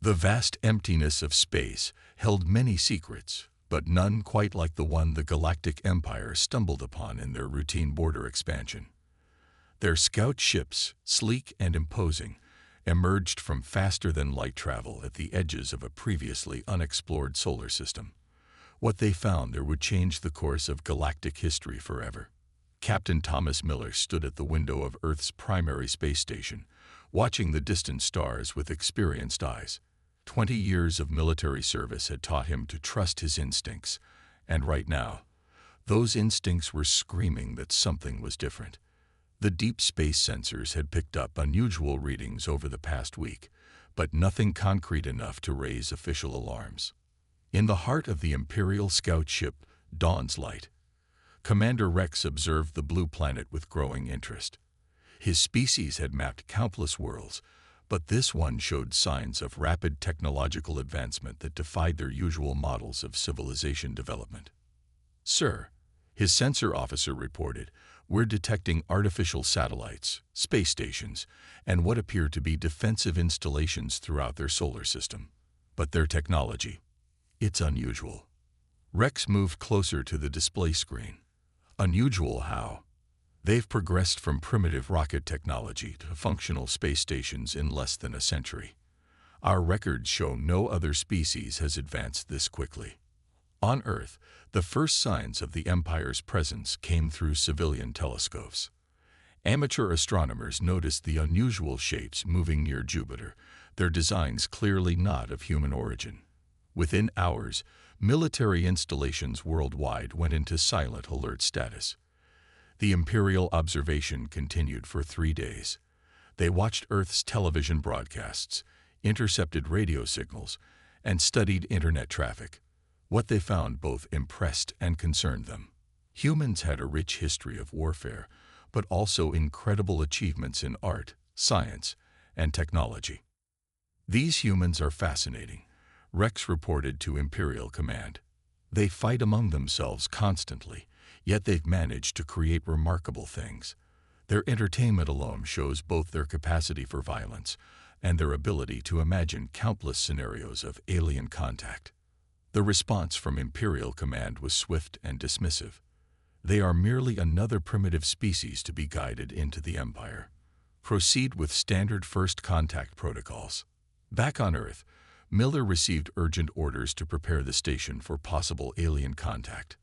The vast emptiness of space held many secrets, but none quite like the one the Galactic Empire stumbled upon in their routine border expansion. Their scout ships, sleek and imposing, emerged from faster-than-light travel at the edges of a previously unexplored solar system. What they found there would change the course of galactic history forever. Captain Thomas Miller stood at the window of Earth's primary space station, watching the distant stars with experienced eyes. 20 years of military service had taught him to trust his instincts, and right now, those instincts were screaming that something was different. The deep space sensors had picked up unusual readings over the past week, but nothing concrete enough to raise official alarms. In the heart of the Imperial scout ship, Dawn's Light, Commander Rex observed the blue planet with growing interest. His species had mapped countless worlds, but this one showed signs of rapid technological advancement that defied their usual models of civilization development. "Sir," his sensor officer reported, "we're detecting artificial satellites, space stations, and what appear to be defensive installations throughout their solar system. But their technology, it's unusual." Rex moved closer to the display screen. "Unusual how?" "They've progressed from primitive rocket technology to functional space stations in less than a century. Our records show no other species has advanced this quickly." On Earth, the first signs of the Empire's presence came through civilian telescopes. Amateur astronomers noticed the unusual shapes moving near Jupiter, their designs clearly not of human origin. Within hours, military installations worldwide went into silent alert status. The Imperial observation continued for 3 days. They watched Earth's television broadcasts, intercepted radio signals, and studied internet traffic. What they found both impressed and concerned them. Humans had a rich history of warfare, but also incredible achievements in art, science, and technology. "These humans are fascinating," Rex reported to Imperial Command. "They fight among themselves constantly, yet they've managed to create remarkable things. Their entertainment alone shows both their capacity for violence and their ability to imagine countless scenarios of alien contact." The response from Imperial Command was swift and dismissive. "They are merely another primitive species to be guided into the Empire. Proceed with standard first contact protocols." Back on Earth, Miller received urgent orders to prepare the station for possible alien contact.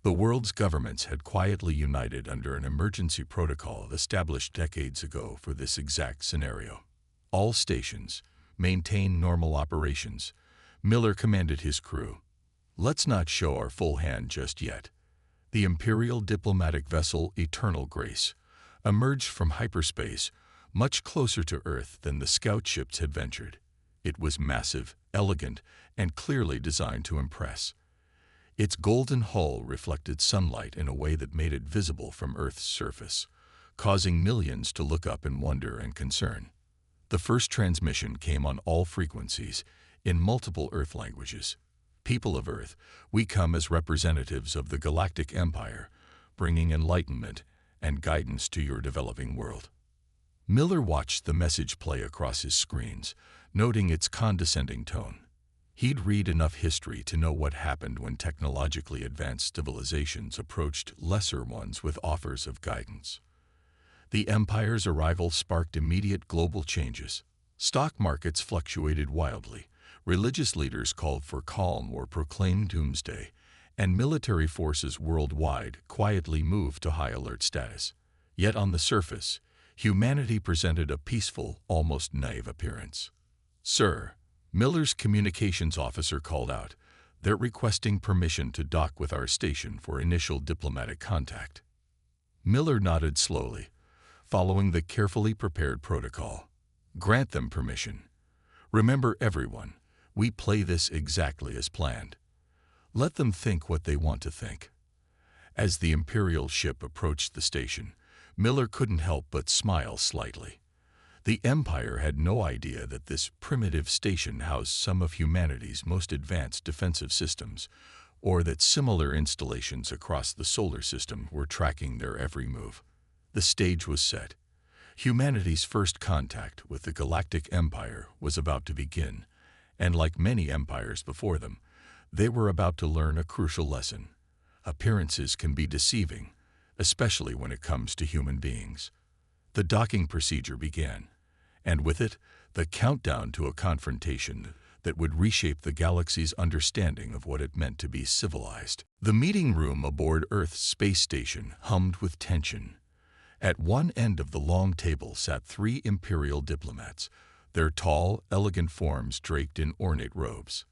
The world's governments had quietly united under an emergency protocol established decades ago for this exact scenario. "All stations, maintain normal operations," Miller commanded his crew. "Let's not show our full hand just yet." The Imperial diplomatic vessel Eternal Grace emerged from hyperspace much closer to Earth than the scout ships had ventured. It was massive, elegant, and clearly designed to impress. Its golden hull reflected sunlight in a way that made it visible from Earth's surface, causing millions to look up in wonder and concern. The first transmission came on all frequencies, in multiple Earth languages. "People of Earth, we come as representatives of the Galactic Empire, bringing enlightenment and guidance to your developing world." Miller watched the message play across his screens, noting its condescending tone. He'd read enough history to know what happened when technologically advanced civilizations approached lesser ones with offers of guidance. The Empire's arrival sparked immediate global changes. Stock markets fluctuated wildly, religious leaders called for calm or proclaimed doomsday, and military forces worldwide quietly moved to high alert status. Yet on the surface, humanity presented a peaceful, almost naive appearance. "Sir," Miller's communications officer called out, "they're requesting permission to dock with our station for initial diplomatic contact." Miller nodded slowly, following the carefully prepared protocol. "Grant them permission. Remember, everyone, we play this exactly as planned. Let them think what they want to think." As the Imperial ship approached the station, Miller couldn't help but smile slightly. The Empire had no idea that this primitive station housed some of humanity's most advanced defensive systems, or that similar installations across the solar system were tracking their every move. The stage was set. Humanity's first contact with the Galactic Empire was about to begin, And like many empires before them, they were about to learn a crucial lesson. Appearances can be deceiving, especially when it comes to human beings. The docking procedure began, and with it, the countdown to a confrontation that would reshape the galaxy's understanding of what it meant to be civilized. The meeting room aboard Earth's space station hummed with tension. At one end of the long table sat 3 Imperial diplomats, their tall, elegant forms draped in ornate robes.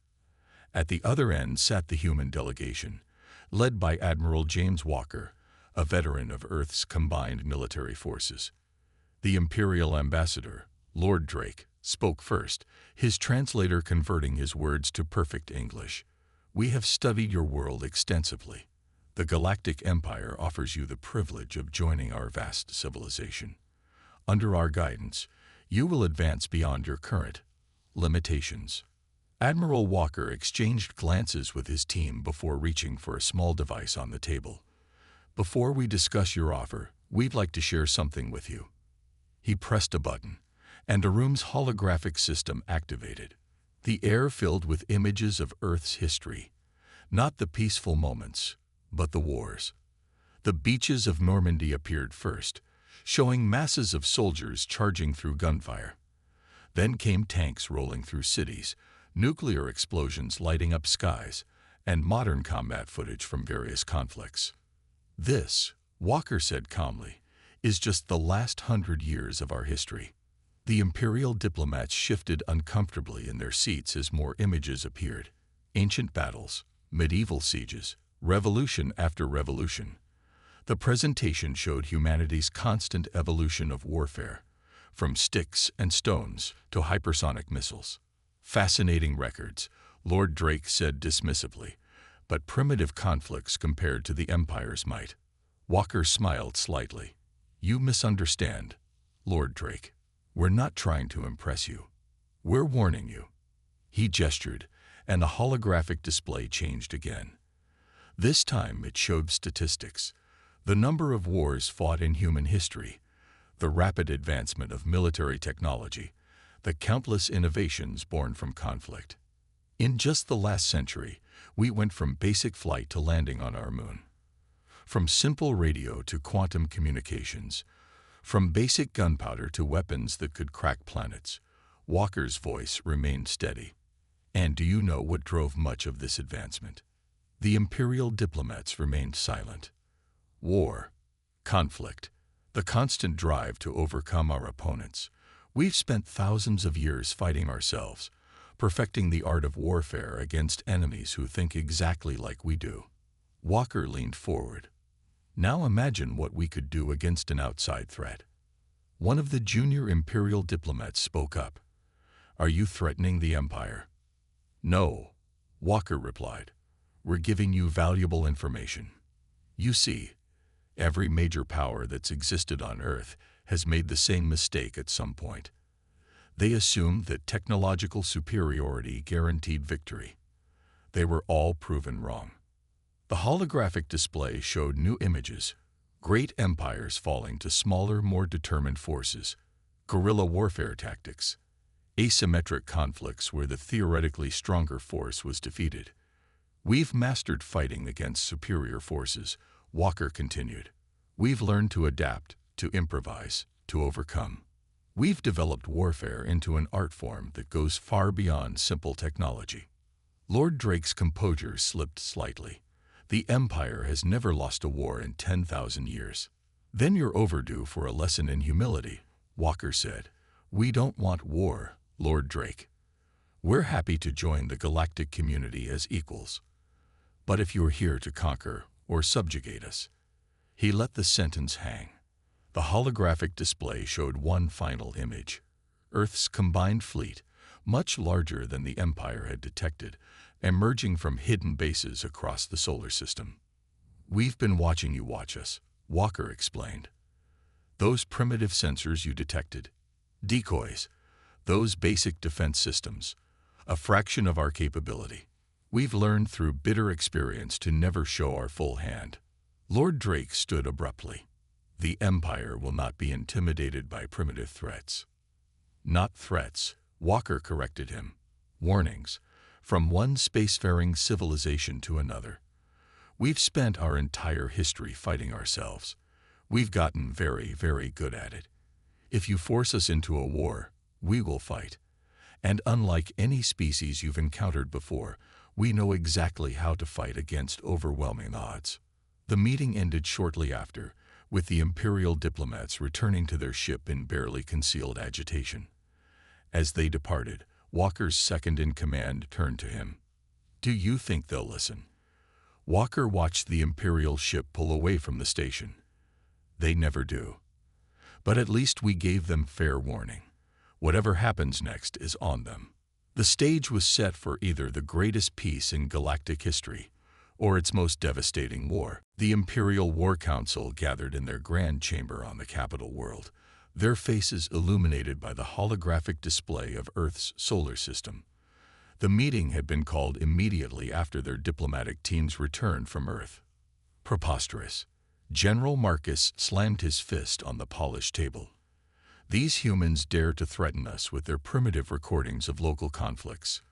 At the other end sat the human delegation, led by Admiral James Walker, a veteran of Earth's combined military forces. The Imperial ambassador, Lord Drake, spoke first, his translator converting his words to perfect English. "We have studied your world extensively. The Galactic Empire offers you the privilege of joining our vast civilization. Under our guidance, you will advance beyond your current limitations." Admiral Walker exchanged glances with his team before reaching for a small device on the table. "Before we discuss your offer, we'd like to share something with you." He pressed a button, and a room's holographic system activated. The air filled with images of Earth's history, not the peaceful moments, but the wars. The beaches of Normandy appeared first, showing masses of soldiers charging through gunfire. Then came tanks rolling through cities, nuclear explosions lighting up skies, and modern combat footage from various conflicts. "This," Walker said calmly, "is just the last 100 years of our history." The Imperial diplomats shifted uncomfortably in their seats as more images appeared. Ancient battles, medieval sieges, revolution after revolution. The presentation showed humanity's constant evolution of warfare, from sticks and stones to hypersonic missiles. "Fascinating records," Lord Drake said dismissively, "but primitive conflicts compared to the Empire's might." Walker smiled slightly. "You misunderstand, Lord Drake. We're not trying to impress you. We're warning you." He gestured, and the holographic display changed again. This time it showed statistics, the number of wars fought in human history, the rapid advancement of military technology, the countless innovations born from conflict. In just the last century, we went from basic flight to landing on our moon. From simple radio to quantum communications, from basic gunpowder to weapons that could crack planets. Walker's voice remained steady. "And do you know what drove much of this advancement?" The Imperial diplomats remained silent. "War, conflict, the constant drive to overcome our opponents. We've spent thousands of years fighting ourselves, perfecting the art of warfare against enemies who think exactly like we do." Walker leaned forward. "Now imagine what we could do against an outside threat." One of the junior Imperial diplomats spoke up. "Are you threatening the Empire?" "No," Walker replied. "We're giving you valuable information. You see, every major power that's existed on Earth has made the same mistake at some point. They assumed that technological superiority guaranteed victory. They were all proven wrong." The holographic display showed new images, great empires falling to smaller, more determined forces, guerrilla warfare tactics, asymmetric conflicts where the theoretically stronger force was defeated. "We've mastered fighting against superior forces," Walker continued. "We've learned to adapt, to improvise, to overcome. We've developed warfare into an art form that goes far beyond simple technology." Lord Drake's composure slipped slightly. "The Empire has never lost a war in 10,000 years. "Then you're overdue for a lesson in humility," Walker said. "We don't want war, Lord Drake. We're happy to join the galactic community as equals. But if you're here to conquer or subjugate us." He let the sentence hang. The holographic display showed one final image. Earth's combined fleet, much larger than the Empire had detected, emerging from hidden bases across the solar system. "We've been watching you watch us," Walker explained. "Those primitive sensors you detected, decoys, those basic defense systems, a fraction of our capability. We've learned through bitter experience to never show our full hand." Lord Drake stood abruptly. "The Empire will not be intimidated by primitive threats." "Not threats," Walker corrected him. Warnings. From one spacefaring civilization to another. We've spent our entire history fighting ourselves. We've gotten very, very good at it. If you force us into a war, we will fight. And unlike any species you've encountered before, we know exactly how to fight against overwhelming odds. The meeting ended shortly after, with the Imperial diplomats returning to their ship in barely concealed agitation. As they departed, Walker's second-in-command turned to him. "Do you think they'll listen?" Walker watched the Imperial ship pull away from the station. "They never do. But at least we gave them fair warning. Whatever happens next is on them." The stage was set for either the greatest peace in galactic history or its most devastating war. The Imperial War Council gathered in their grand chamber on the capital world, their faces illuminated by the holographic display of Earth's solar system. The meeting had been called immediately after their diplomatic teams returned from Earth. Preposterous. General Marcus slammed his fist on the polished table. These humans dare to threaten us with their primitive recordings of local conflicts.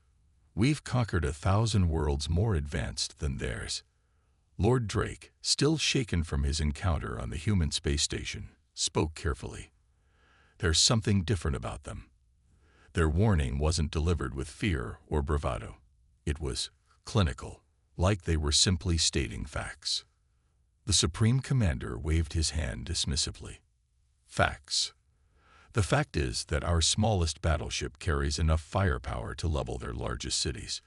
We've conquered 1,000 worlds more advanced than theirs. Lord Drake, still shaken from his encounter on the human space station, spoke carefully. There's something different about them. Their warning wasn't delivered with fear or bravado. It was clinical, like they were simply stating facts. The Supreme Commander waved his hand dismissively. Facts. The fact is that our smallest battleship carries enough firepower to level their largest cities.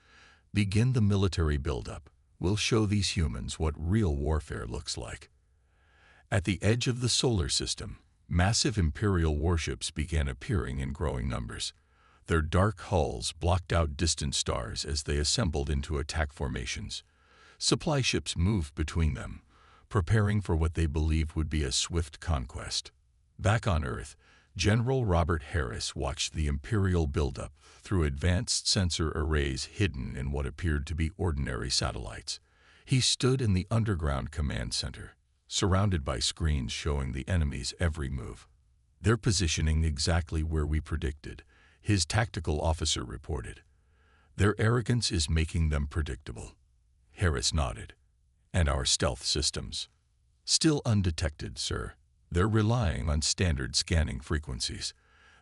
Begin the military buildup. We'll show these humans what real warfare looks like. At the edge of the solar system, massive Imperial warships began appearing in growing numbers. Their dark hulls blocked out distant stars as they assembled into attack formations. Supply ships moved between them, preparing for what they believed would be a swift conquest. Back on Earth, General Robert Harris watched the Imperial buildup through advanced sensor arrays hidden in what appeared to be ordinary satellites. He stood in the underground command center, surrounded by screens showing the enemy's every move. "They're positioning exactly where we predicted," his tactical officer reported. "Their arrogance is making them predictable." Harris nodded. "And our stealth systems?" "Still undetected, sir. They're relying on standard scanning frequencies.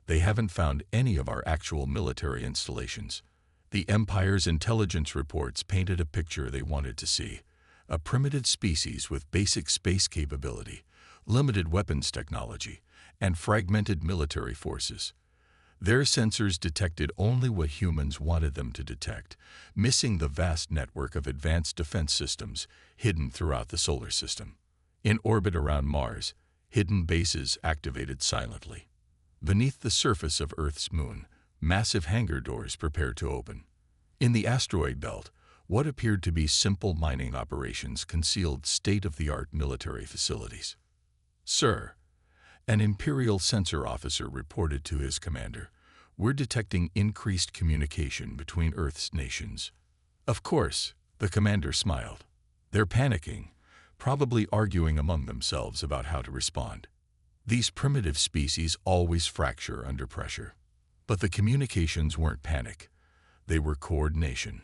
They haven't found any of our actual military installations." The Empire's intelligence reports painted a picture they wanted to see: a primitive species with basic space capability, limited weapons technology, and fragmented military forces. Their sensors detected only what humans wanted them to detect, missing the vast network of advanced defense systems hidden throughout the solar system. In orbit around Mars, hidden bases activated silently. Beneath the surface of Earth's moon, massive hangar doors prepared to open. In the asteroid belt, what appeared to be simple mining operations concealed state-of-the-art military facilities. "Sir," an Imperial sensor officer reported to his commander, "we're detecting increased communication between Earth's nations." "Of course," the commander smiled. "They're panicking, probably arguing among themselves about how to respond. These primitive species always fracture under pressure." But the communications weren't panic. They were coordination.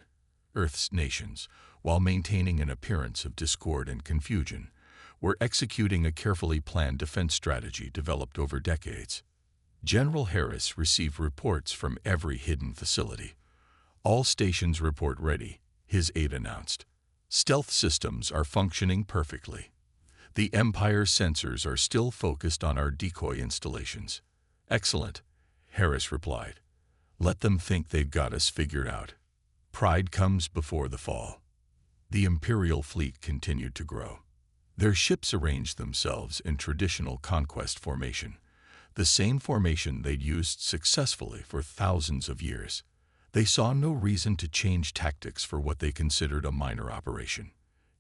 Earth's nations, while maintaining an appearance of discord and confusion, were executing a carefully planned defense strategy developed over decades. General Harris received reports from every hidden facility. "All stations report ready," his aide announced. "Stealth systems are functioning perfectly. The Empire's sensors are still focused on our decoy installations." "Excellent," Harris replied. "Let them think they've got us figured out. Pride comes before the fall." The Imperial fleet continued to grow. Their ships arranged themselves in traditional conquest formation, the same formation they'd used successfully for thousands of years. They saw no reason to change tactics for what they considered a minor operation.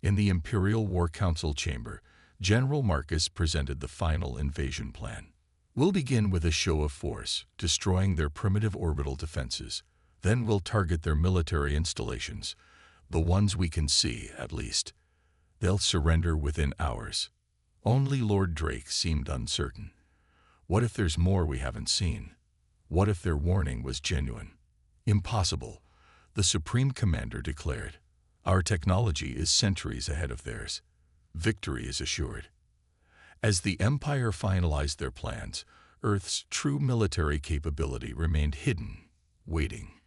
In the Imperial War Council chamber, General Marcus presented the final invasion plan. "We'll begin with a show of force, destroying their primitive orbital defenses. Then we'll target their military installations, the ones we can see, at least. They'll surrender within hours." Only Lord Drake seemed uncertain. What if there's more we haven't seen? What if their warning was genuine? "Impossible," The Supreme Commander declared, "Our technology is centuries ahead of theirs. Victory is assured." As the Empire finalized their plans, Earth's true military capability remained hidden, waiting.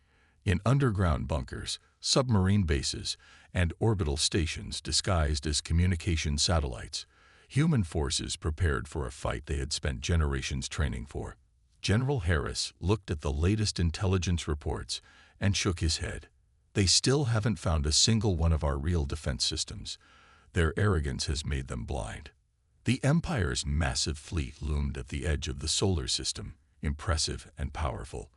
In underground bunkers, submarine bases, and orbital stations disguised as communication satellites, human forces prepared for a fight they had spent generations training for. General Harris looked at the latest intelligence reports and shook his head. "They still haven't found a single one of our real defense systems. Their arrogance has made them blind." The Empire's massive fleet loomed at the edge of the solar system, impressive and powerful,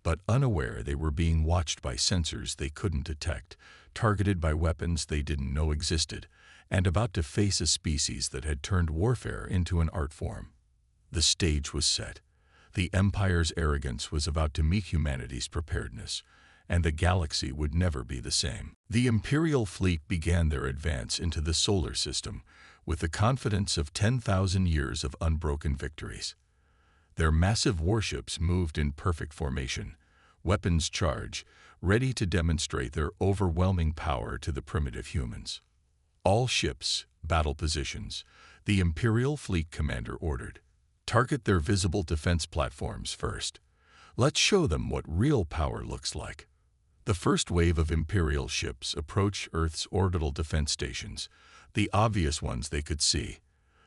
but unaware they were being watched by sensors they couldn't detect, targeted by weapons they didn't know existed, and about to face a species that had turned warfare into an art form. The stage was set. The Empire's arrogance was about to meet humanity's preparedness, and the galaxy would never be the same. The Imperial fleet began their advance into the solar system with the confidence of 10,000 years of unbroken victories. Their massive warships moved in perfect formation, weapons charged, ready to demonstrate their overwhelming power to the primitive humans. "All ships, battle positions," the Imperial Fleet Commander ordered. "Target their visible defense platforms first. Let's show them what real power looks like." The first wave of Imperial ships approached Earth's orbital defense stations, the obvious ones they could see,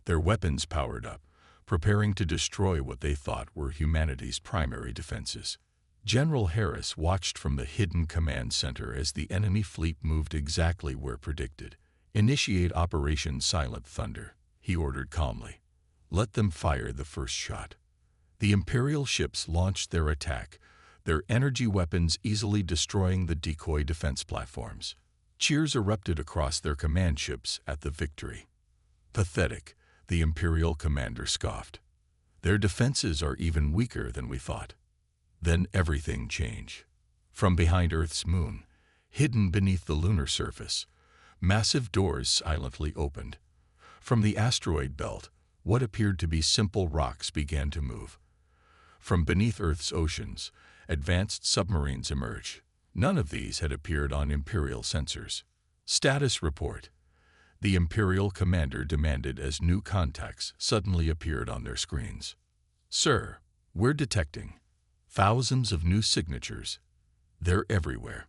their weapons powered up, preparing to destroy what they thought were humanity's primary defenses. General Harris watched from the hidden command center as the enemy fleet moved exactly where predicted. "Initiate Operation Silent Thunder," he ordered calmly. "Let them fire the first shot." The Imperial ships launched their attack, their energy weapons easily destroying the decoy defense platforms. Cheers erupted across their command ships at the victory. "Pathetic," the Imperial commander scoffed. "Their defenses are even weaker than we thought." Then everything changed. From behind Earth's moon, hidden beneath the lunar surface, massive doors silently opened. From the asteroid belt, what appeared to be simple rocks began to move. From beneath Earth's oceans, advanced submarines emerged. None of these had appeared on Imperial sensors. "Status report," the Imperial commander demanded as new contacts suddenly appeared on their screens. "Sir, we're detecting thousands of new signatures. They're everywhere."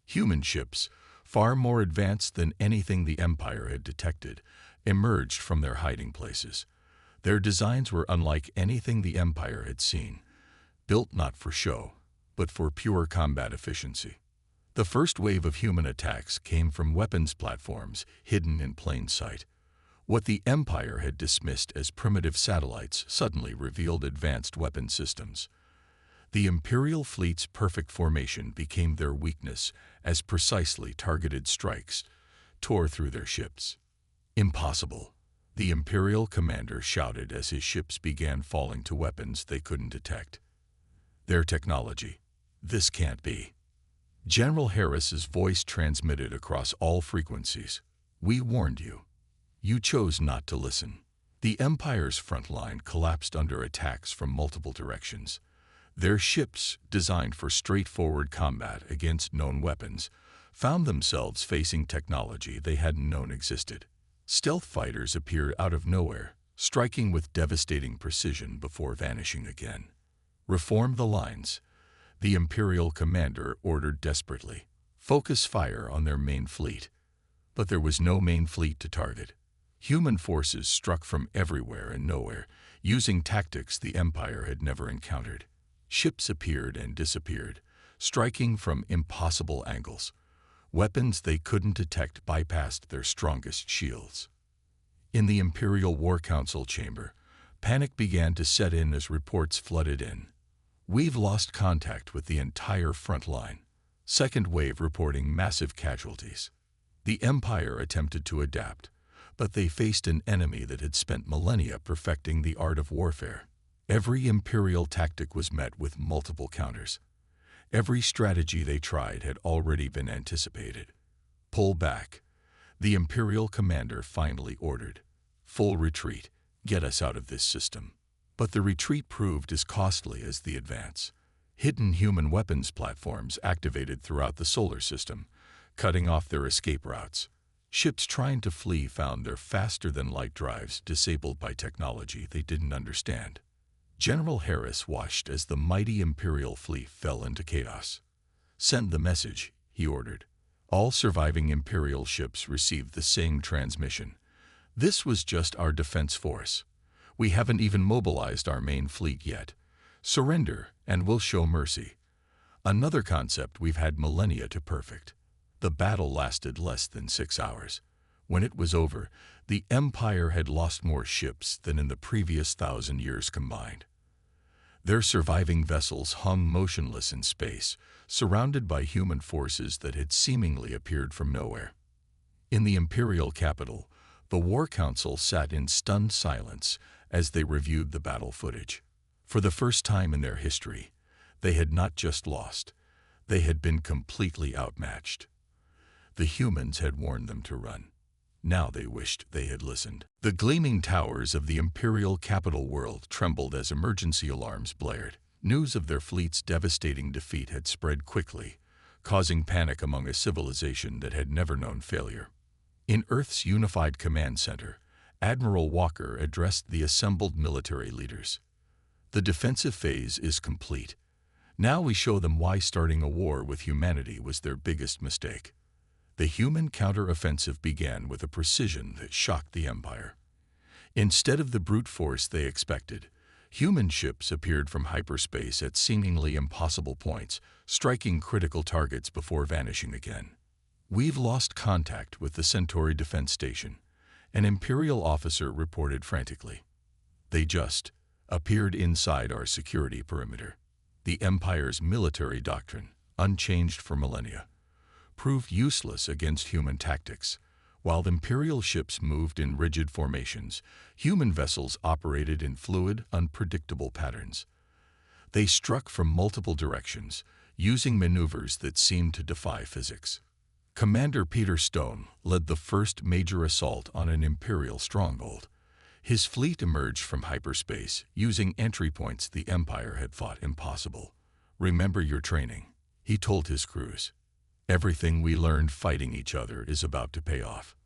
Human ships, far more advanced than anything the Empire had detected, emerged from their hiding places. Their designs were unlike anything the Empire had seen, built not for show, but for pure combat efficiency. The first wave of human attacks came from weapons platforms hidden in plain sight. What the Empire had dismissed as primitive satellites suddenly revealed advanced weapon systems. The Imperial fleet's perfect formation became their weakness as precisely targeted strikes tore through their ships. "Impossible," the Imperial commander shouted as his ships began falling to weapons they couldn't detect. "Their technology. This can't be." General Harris's voice transmitted across all frequencies. "We warned you. You chose not to listen." The Empire's front line collapsed under attacks from multiple directions. Their ships, designed for straightforward combat against known weapons, found themselves facing technology they hadn't known existed. Stealth fighters appeared out of nowhere, striking with devastating precision before vanishing again. "Reform the lines," the Imperial commander ordered desperately. "Focus fire on their main fleet." But there was no main fleet to target. Human forces struck from everywhere and nowhere, using tactics the Empire had never encountered. Ships appeared and disappeared, striking from impossible angles. Weapons they couldn't detect bypassed their strongest shields. In the Imperial War Council chamber, panic began to set in as reports flooded in. "We've lost contact with the entire front line." Second wave reporting massive casualties. The Empire attempted to adapt, but they faced an enemy that had spent millennia perfecting the art of warfare. Every Imperial tactic was met with multiple counters. Every strategy they tried had already been anticipated. "Pull back," the Imperial commander finally ordered. "Full retreat. Get us out of this system." But the retreat proved as costly as the advance. Hidden human weapons platforms activated throughout the solar system, cutting off their escape routes. Ships trying to flee found their faster-than-light drives disabled by technology they didn't understand. General Harris watched as the mighty Imperial fleet fell into chaos. "Send the message," he ordered. All surviving Imperial ships received the same transmission. "This was just our defense force. We haven't even mobilized our main fleet yet. Surrender, and we'll show mercy." Another concept we've had millennia to perfect. The battle lasted less than 6 hours. When it was over, the Empire had lost more ships than in the previous 1,000 years combined. Their surviving vessels hung motionless in space, surrounded by human forces that had seemingly appeared from nowhere. In the Imperial capital, the War Council sat in stunned silence as they reviewed the battle footage. For the first time in their history, they had not just lost, they had been completely outmatched. The humans had warned them to run. Now they wished they had listened. The gleaming towers of the Imperial capital world trembled as emergency alarms blared. News of their fleet's devastating defeat had spread quickly, causing panic among a civilization that had never known failure. In Earth's unified command center, Admiral Walker addressed the assembled military leaders. "The defensive phase is complete. Now we show them why starting a war with humanity was their biggest mistake." The human counter-offensive began with a precision that shocked the Empire. Instead of the brute force they expected, human ships appeared from hyperspace at seemingly impossible points, striking critical targets before vanishing again. "We've lost contact with the Centauri defense station," an Imperial officer reported frantically. "They just appeared inside our security perimeter." The Empire's military doctrine, unchanged for millennia, proved useless against human tactics. While Imperial ships moved in rigid formations, human vessels operated in fluid, unpredictable patterns. They struck from multiple directions, using maneuvers that seemed to defy physics. Commander Peter Stone led the first major assault on an Imperial stronghold. His fleet emerged from hyperspace, using entry points the Empire had thought impossible. "Remember your training," he told his crews. "Everything we learned fighting each other is about to pay off."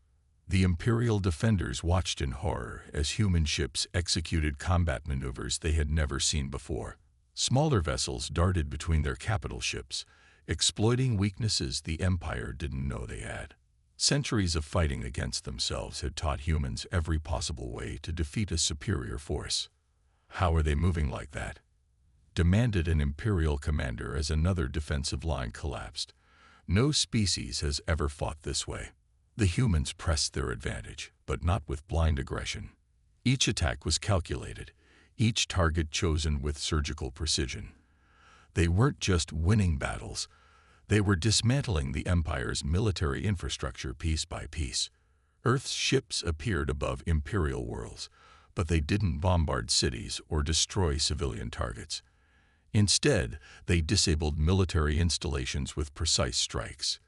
The Imperial defenders watched in horror as human ships executed combat maneuvers they had never seen before. Smaller vessels darted between their capital ships, exploiting weaknesses the Empire didn't know they had. Centuries of fighting against themselves had taught humans every possible way to defeat a superior force. "How are they moving like that?" demanded an Imperial commander as another defensive line collapsed. "No species has ever fought this way." The humans pressed their advantage, but not with blind aggression. Each attack was calculated, each target chosen with surgical precision. They weren't just winning battles, they were dismantling the Empire's military infrastructure piece by piece. Earth's ships appeared above Imperial worlds, but they didn't bombard cities or destroy civilian targets. Instead, they disabled military installations with precise strikes,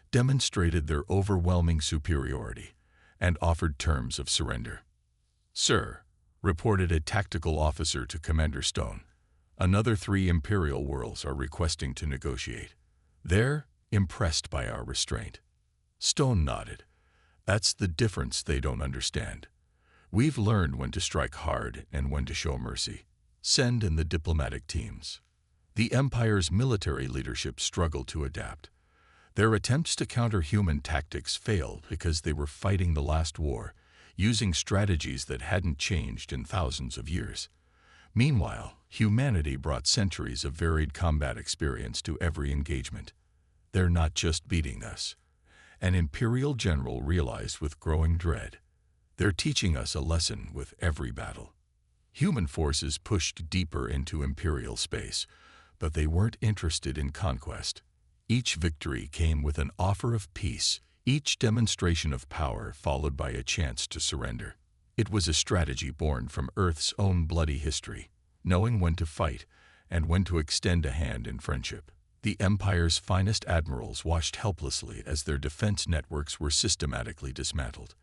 demonstrated their overwhelming superiority, and offered terms of surrender. "Sir," reported a tactical officer to Commander Stone, "another 3 Imperial worlds are requesting to negotiate. They're impressed by our restraint." Stone nodded. "That's the difference they don't understand. We've learned when to strike hard and when to show mercy. Send in the diplomatic teams." The Empire's military leadership struggled to adapt. Their attempts to counter human tactics failed because they were fighting the last war, using strategies that hadn't changed in thousands of years. Meanwhile, humanity brought centuries of varied combat experience to every engagement. "They're not just beating us," an Imperial general realized with growing dread. "They're teaching us a lesson with every battle." Human forces pushed deeper into Imperial space, but they weren't interested in conquest. Each victory came with an offer of peace, each demonstration of power followed by a chance to surrender. It was a strategy born from Earth's own bloody history, knowing when to fight and when to extend a hand in friendship. The Empire's finest admirals watched helplessly as their defense networks were systematically dismantled.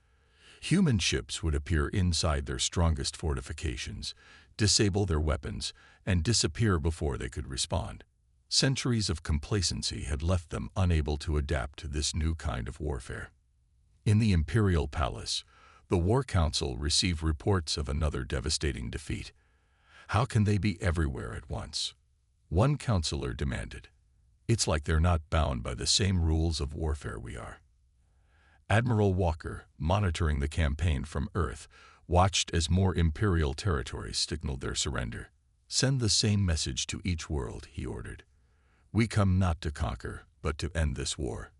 Human ships would appear inside their strongest fortifications, disable their weapons, and disappear before they could respond. Centuries of complacency had left them unable to adapt to this new kind of warfare. In the Imperial Palace, the War Council received reports of another devastating defeat. How can they be everywhere at once? One counselor demanded. It's like they're not bound by the same rules of warfare we are. Admiral Walker, monitoring the campaign from Earth, watched as more Imperial territories signaled their surrender. Send the same message to each world, he ordered. We come not to conquer, but to end this war.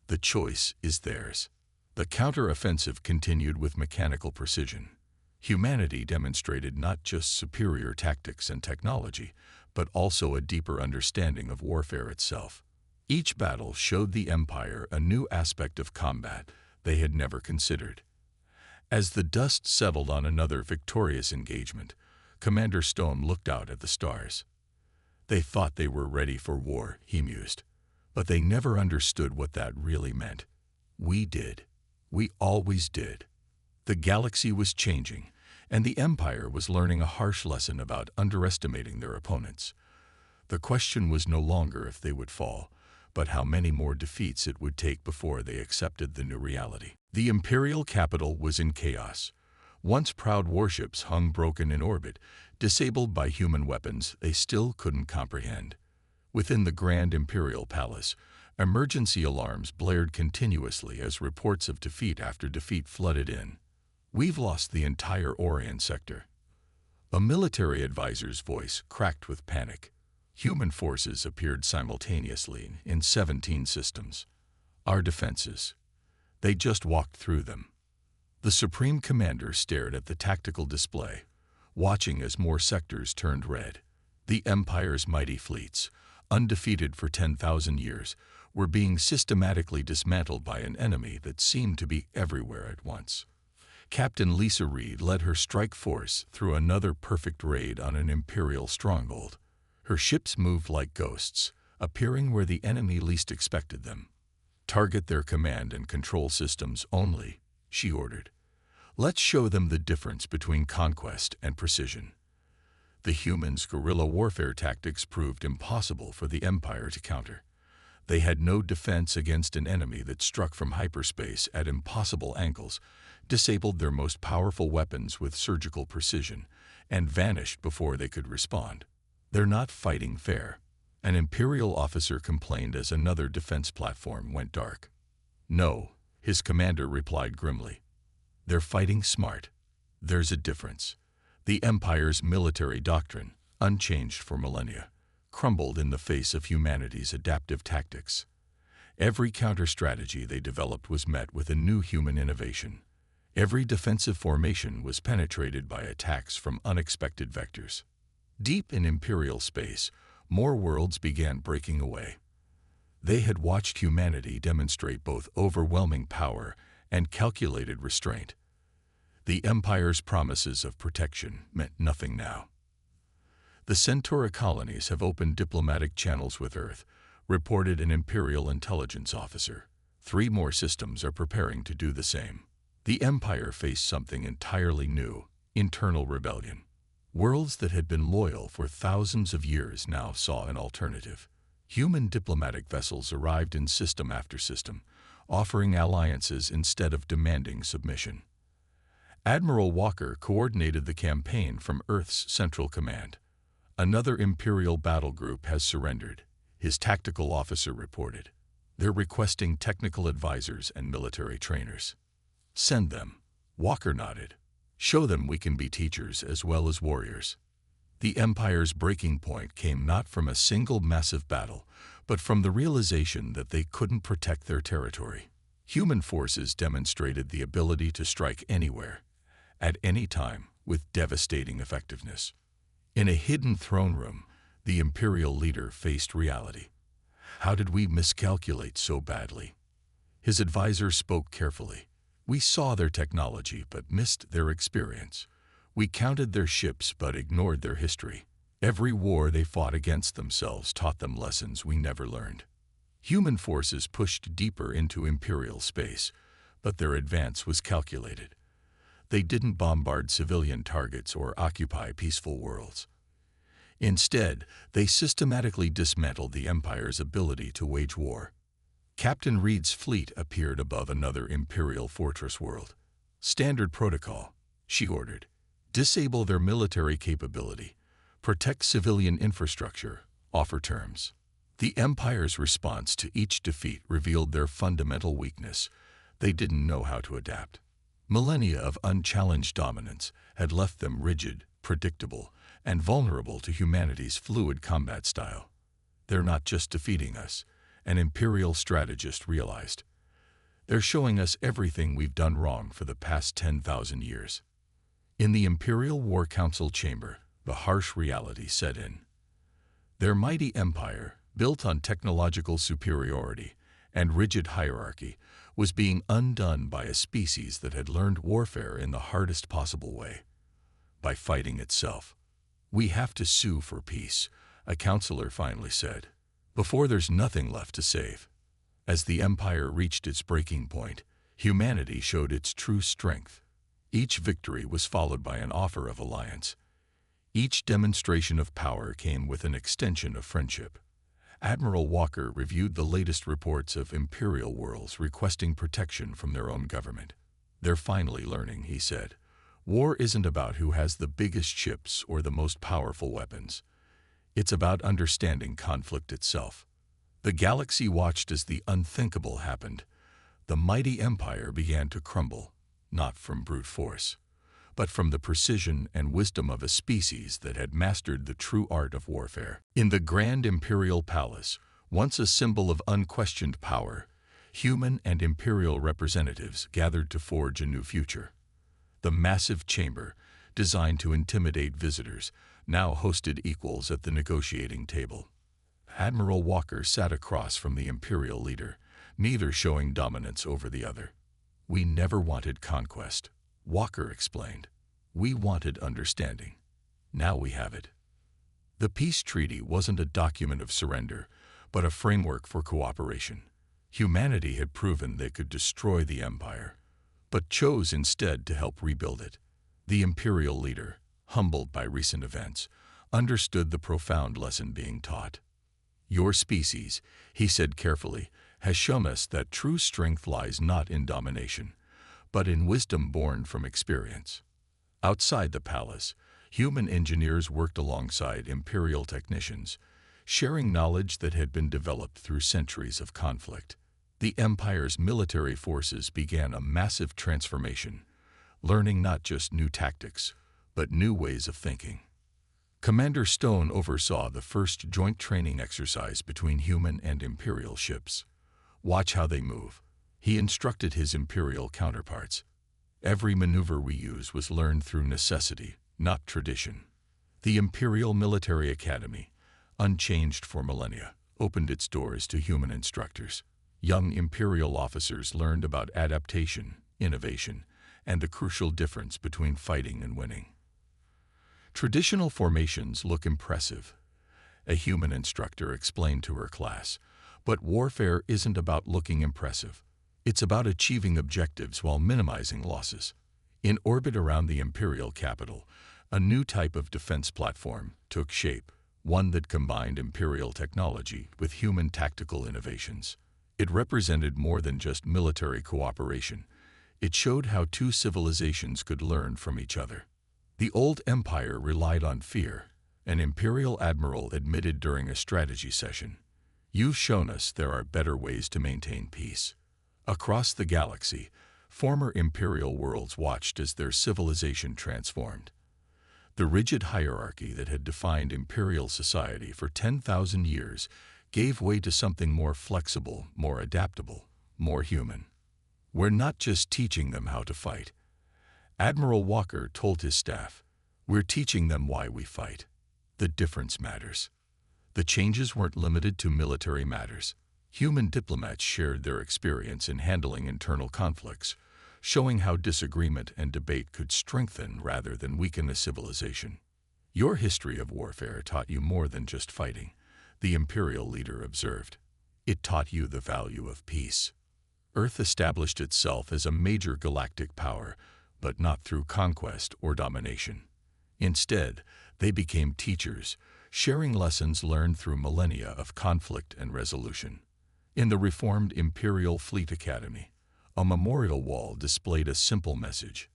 The choice is theirs. The counter-offensive continued with mechanical precision. Humanity demonstrated not just superior tactics and technology, but also a deeper understanding of warfare itself. Each battle showed the Empire a new aspect of combat they had never considered. As the dust settled on another victorious engagement, Commander Stone looked out at the stars. They thought they were ready for war, he mused, but they never understood what that really meant. We did. We always did. The galaxy was changing, and the Empire was learning a harsh lesson about underestimating their opponents. The question was no longer if they would fall, but how many more defeats it would take before they accepted the new reality. The Imperial capital was in chaos. Once proud warships hung broken in orbit, disabled by human weapons they still couldn't comprehend. Within the Grand Imperial Palace, emergency alarms blared continuously as reports of defeat after defeat flooded in. We've lost the entire Orion sector. A military advisor's voice cracked with panic. Human forces appeared simultaneously in 17 systems. Our defenses. They just walked through them. The Supreme Commander stared at the tactical display, watching as more sectors turned red. The Empire's mighty fleets, undefeated for 10,000 years, were being systematically dismantled by an enemy that seemed to be everywhere at once. Captain Lisa Reed led her strike force through another perfect raid on an Imperial stronghold. Her ships moved like ghosts, appearing where the enemy least expected them. Target their command and control systems only, she ordered. Let's show them the difference between conquest and precision. The humans' guerrilla warfare tactics proved impossible for the Empire to counter. They had no defense against an enemy that struck from hyperspace at impossible angles, disabled their most powerful weapons with surgical precision, and vanished before they could respond. They're not fighting fair, an Imperial officer complained as another defense platform went dark. No, his commander replied grimly. They're fighting smart. There's a difference. The Empire's military doctrine, unchanged for millennia, crumbled in the face of humanity's adaptive tactics. Every counter-strategy they developed was met with a new human innovation. Every defensive formation was penetrated by attacks from unexpected vectors. Deep in Imperial space, more worlds began breaking away. They had watched humanity demonstrate both overwhelming power and calculated restraint. The Empire's promises of protection meant nothing now. The Centauri colonies have opened diplomatic channels with Earth, reported an Imperial intelligence officer. 3 more systems are preparing to do the same. The Empire faced something entirely new, internal rebellion. Worlds that had been loyal for thousands of years now saw an alternative. Human diplomatic vessels arrived in system after system, offering alliances instead of demanding submission. Admiral Walker coordinated the campaign from Earth's Central Command. Another Imperial battle group has surrendered, his tactical officer reported. They're requesting technical advisors and military trainers. Send them. Walker nodded. Show them we can be teachers as well as warriors. The Empire's breaking point came not from a single massive battle, but from the realization that they couldn't protect their territory. Human forces demonstrated the ability to strike anywhere, at any time, with devastating effectiveness. In a hidden throne room, the Imperial leader faced reality. How did we miscalculate so badly? His advisor spoke carefully. We saw their technology but missed their experience. We counted their ships but ignored their history. Every war they fought against themselves taught them lessons we never learned. Human forces pushed deeper into Imperial space, but their advance was calculated. They didn't bombard civilian targets or occupy peaceful worlds. Instead, they systematically dismantled the Empire's ability to wage war. Captain Reed's fleet appeared above another Imperial fortress world. "Standard protocol," she ordered. "Disable their military capability. Protect civilian infrastructure. Offer terms." The Empire's response to each defeat revealed their fundamental weakness. They didn't know how to adapt. Millennia of unchallenged dominance had left them rigid, predictable, and vulnerable to humanity's fluid combat style. "They're not just defeating us," an Imperial strategist realized. "They're showing us everything we've done wrong for the past 10,000 years." In the Imperial War Council chamber, the harsh reality set in. Their mighty empire, built on technological superiority and rigid hierarchy, was being undone by a species that had learned warfare in the hardest possible way: by fighting itself. "We have to sue for peace," a counselor finally said, "before there's nothing left to save." As the Empire reached its breaking point, humanity showed its true strength. Each victory was followed by an offer of alliance. Each demonstration of power came with an extension of friendship. Admiral Walker reviewed the latest reports of Imperial worlds requesting protection from their own government. "They're finally learning," he said. "War isn't about who has the biggest ships or the most powerful weapons. It's about understanding conflict itself." The galaxy watched as the unthinkable happened. The mighty empire began to crumble, not from brute force, but from the precision and wisdom of a species that had mastered the true art of warfare. In the Grand Imperial Palace, once a symbol of unquestioned power, human and imperial representatives gathered to forge a new future. The massive chamber, designed to intimidate visitors, now hosted equals at the negotiating table. Admiral Walker sat across from the Imperial leader, neither showing dominance over the other. "We never wanted conquest," Walker explained. "We wanted understanding. Now we have it." The peace treaty wasn't a document of surrender, but a framework for cooperation. Humanity had proven they could destroy the Empire, but chose instead to help rebuild it. The Imperial leader, humbled by recent events, understood the profound lesson being taught. "Your species," he said carefully, "has shown us that true strength lies not in domination, but in wisdom born from experience." Outside the palace, human engineers worked alongside Imperial technicians, sharing knowledge that had been developed through centuries of conflict. The Empire's military forces began a massive transformation, learning not just new tactics, but new ways of thinking. Commander Stone oversaw the first joint training exercise between human and Imperial ships. "Watch how they move," he instructed his Imperial counterparts. "Every maneuver we use was learned through necessity, not tradition." The Imperial Military Academy, unchanged for millennia, opened its doors to human instructors. Young Imperial officers learned about adaptation, innovation, and the crucial difference between fighting and winning. "Traditional formations look impressive," a human instructor explained to her class, "but warfare isn't about looking impressive. It's about achieving objectives while minimizing losses." In orbit around the Imperial capital, a new type of defense platform took shape, one that combined Imperial technology with human tactical innovations. It represented more than just military cooperation. It showed how two civilizations could learn from each other. The old empire relied on fear, an Imperial admiral admitted during a strategy session. "You've shown us there are better ways to maintain peace." Across the galaxy, former Imperial worlds watched as their civilization transformed. The rigid hierarchy that had defined Imperial society for 10,000 years gave way to something more flexible, more adaptable, more human. "We're not just teaching them how to fight," Admiral Walker told his staff. "We're teaching them why we fight. The difference matters." The changes weren't limited to military matters. Human diplomats shared their experience in handling internal conflicts, showing how disagreement and debate could strengthen rather than weaken a civilization. "Your history of warfare taught you more than just fighting," the Imperial leader observed. "It taught you the value of peace." Earth established itself as a major galactic power, but not through conquest or domination. Instead, they became teachers, sharing lessons learned through millennia of conflict and resolution. In the reformed Imperial Fleet Academy, a memorial wall displayed a simple message: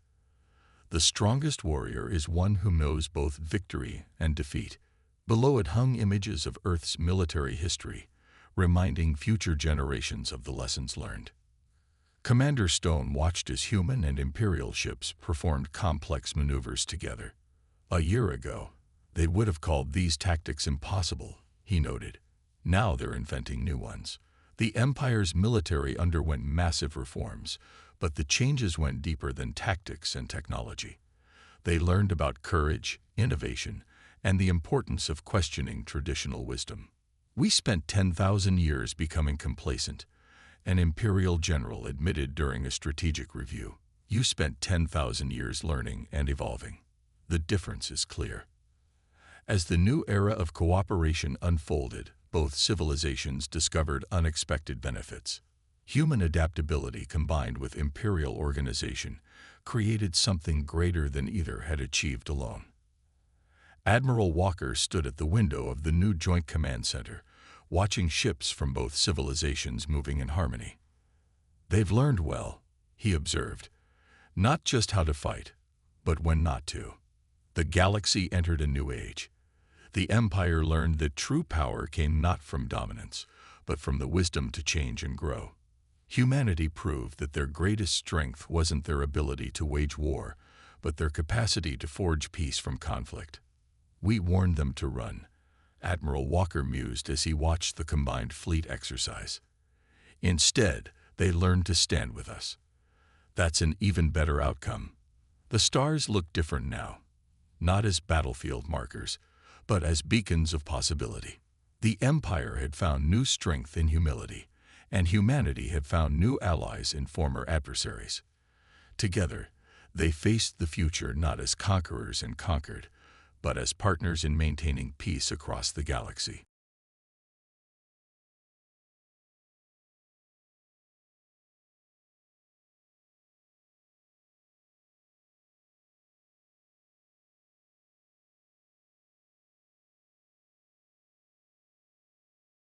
the strongest warrior is one who knows both victory and defeat. Below it hung images of Earth's military history, reminding future generations of the lessons learned. Commander Stone watched as human and Imperial ships performed complex maneuvers together. A year ago, they would have called these tactics impossible, he noted. Now they're inventing new ones. The Empire's military underwent massive reforms, but the changes went deeper than tactics and technology. They learned about courage, innovation, and the importance of questioning traditional wisdom. "We spent 10,000 years becoming complacent," an Imperial general admitted during a strategic review. "You spent 10,000 years learning and evolving. The difference is clear." As the new era of cooperation unfolded, both civilizations discovered unexpected benefits. Human adaptability combined with Imperial organization created something greater than either had achieved alone. Admiral Walker stood at the window of the new Joint Command Center, watching ships from both civilizations moving in harmony. "They've learned well," he observed, "not just how to fight, but when not to." The galaxy entered a new age. The Empire learned that true power came not from dominance, but from the wisdom to change and grow. Humanity proved that their greatest strength wasn't their ability to wage war, but their capacity to forge peace from conflict. "We warned them to run," Admiral Walker mused as he watched the combined fleet exercise. "Instead, they learned to stand with us. That's an even better outcome." The stars looked different now, not as battlefield markers, but as beacons of possibility. The Empire had found new strength in humility, and humanity had found new allies in former adversaries. Together, they faced the future not as conquerors and conquered, but as partners in maintaining peace across the galaxy.